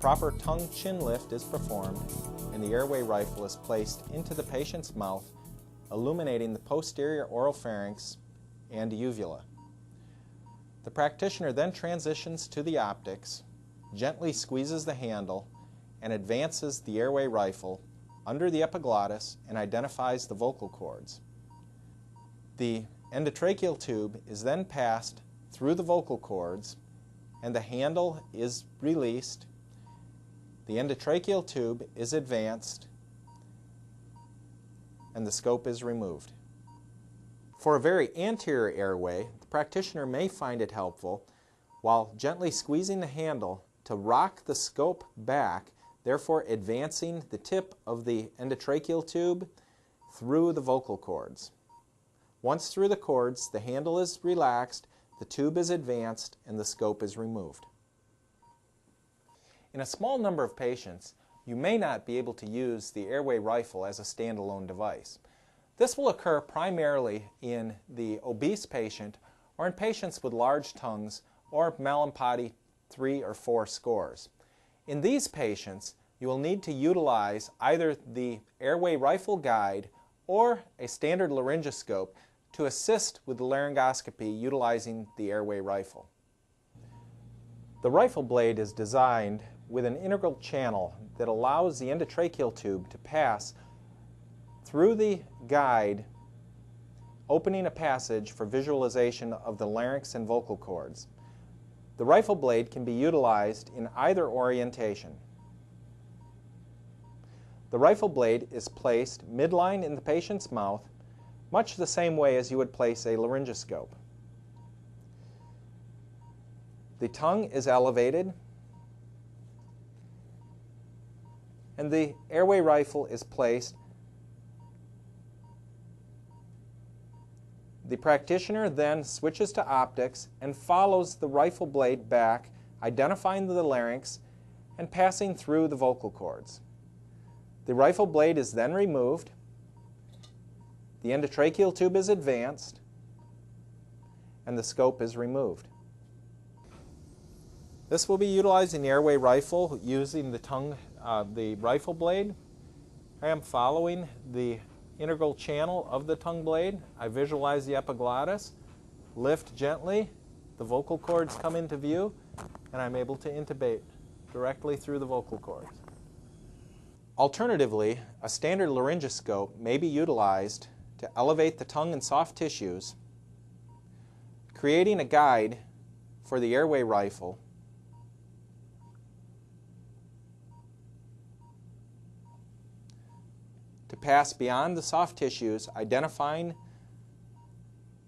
proper tongue-chin lift is performed and the airway rifle is placed into the patient's mouth, illuminating the posterior oropharynx and uvula. The practitioner then transitions to the optics, gently squeezes the handle, and advances the airway rifle under the epiglottis and identifies the vocal cords. The endotracheal tube is then passed through the vocal cords and the handle is released. The endotracheal tube is advanced and the scope is removed. For a very anterior airway, the practitioner may find it helpful, while gently squeezing the handle, to rock the scope back, therefore advancing the tip of the endotracheal tube through the vocal cords. Once through the cords, the handle is relaxed, the tube is advanced, and the scope is removed. In a small number of patients, you may not be able to use the airway rifle as a standalone device. This will occur primarily in the obese patient or in patients with large tongues or Mallampati 3 or 4 scores. In these patients, you will need to utilize either the airway rifle guide or a standard laryngoscope to assist with the laryngoscopy utilizing the airway rifle. The rifle blade is designed with an integral channel that allows the endotracheal tube to pass through the guide, opening a passage for visualization of the larynx and vocal cords. The rifle blade can be utilized in either orientation. The rifle blade is placed midline in the patient's mouth, much the same way as you would place a laryngoscope. The tongue is elevated and the airway rifle is placed. The practitioner then switches to optics and follows the rifle blade back, identifying the larynx and passing through the vocal cords. The rifle blade is then removed, the endotracheal tube is advanced, and the scope is removed. This will be utilizing the airway rifle using the rifle blade. I am following the integral channel of the tongue blade. I visualize the epiglottis, lift gently, the vocal cords come into view, and I'm able to intubate directly through the vocal cords. Alternatively, a standard laryngoscope may be utilized to elevate the tongue and soft tissues, creating a guide for the airway rifle to pass beyond the soft tissues, identifying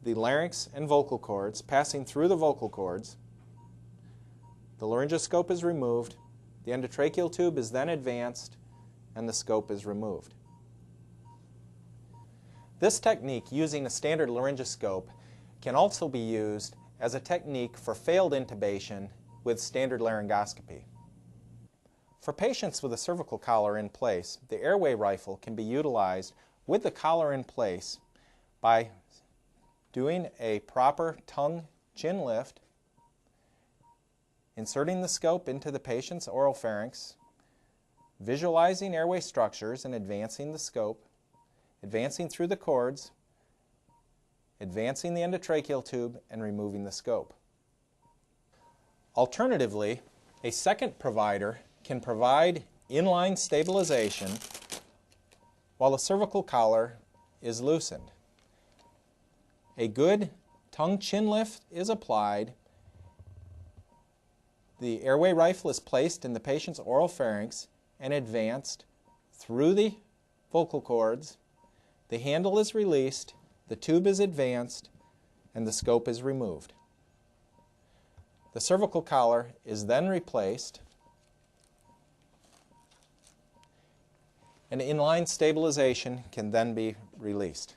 the larynx and vocal cords, passing through the vocal cords. The laryngoscope is removed, the endotracheal tube is then advanced, and the scope is removed. This technique, using a standard laryngoscope, can also be used as a technique for failed intubation with standard laryngoscopy. For patients with a cervical collar in place, the airway rifle can be utilized with the collar in place by doing a proper tongue-chin lift, inserting the scope into the patient's oropharynx, visualizing airway structures and advancing the scope, advancing through the cords, advancing the endotracheal tube, and removing the scope. Alternatively, a second provider can provide inline stabilization while the cervical collar is loosened. A good tongue-chin lift is applied. The airway rifle is placed in the patient's oropharynx and advanced through the vocal cords. The handle is released, the tube is advanced, and the scope is removed. The cervical collar is then replaced, and inline stabilization can then be released.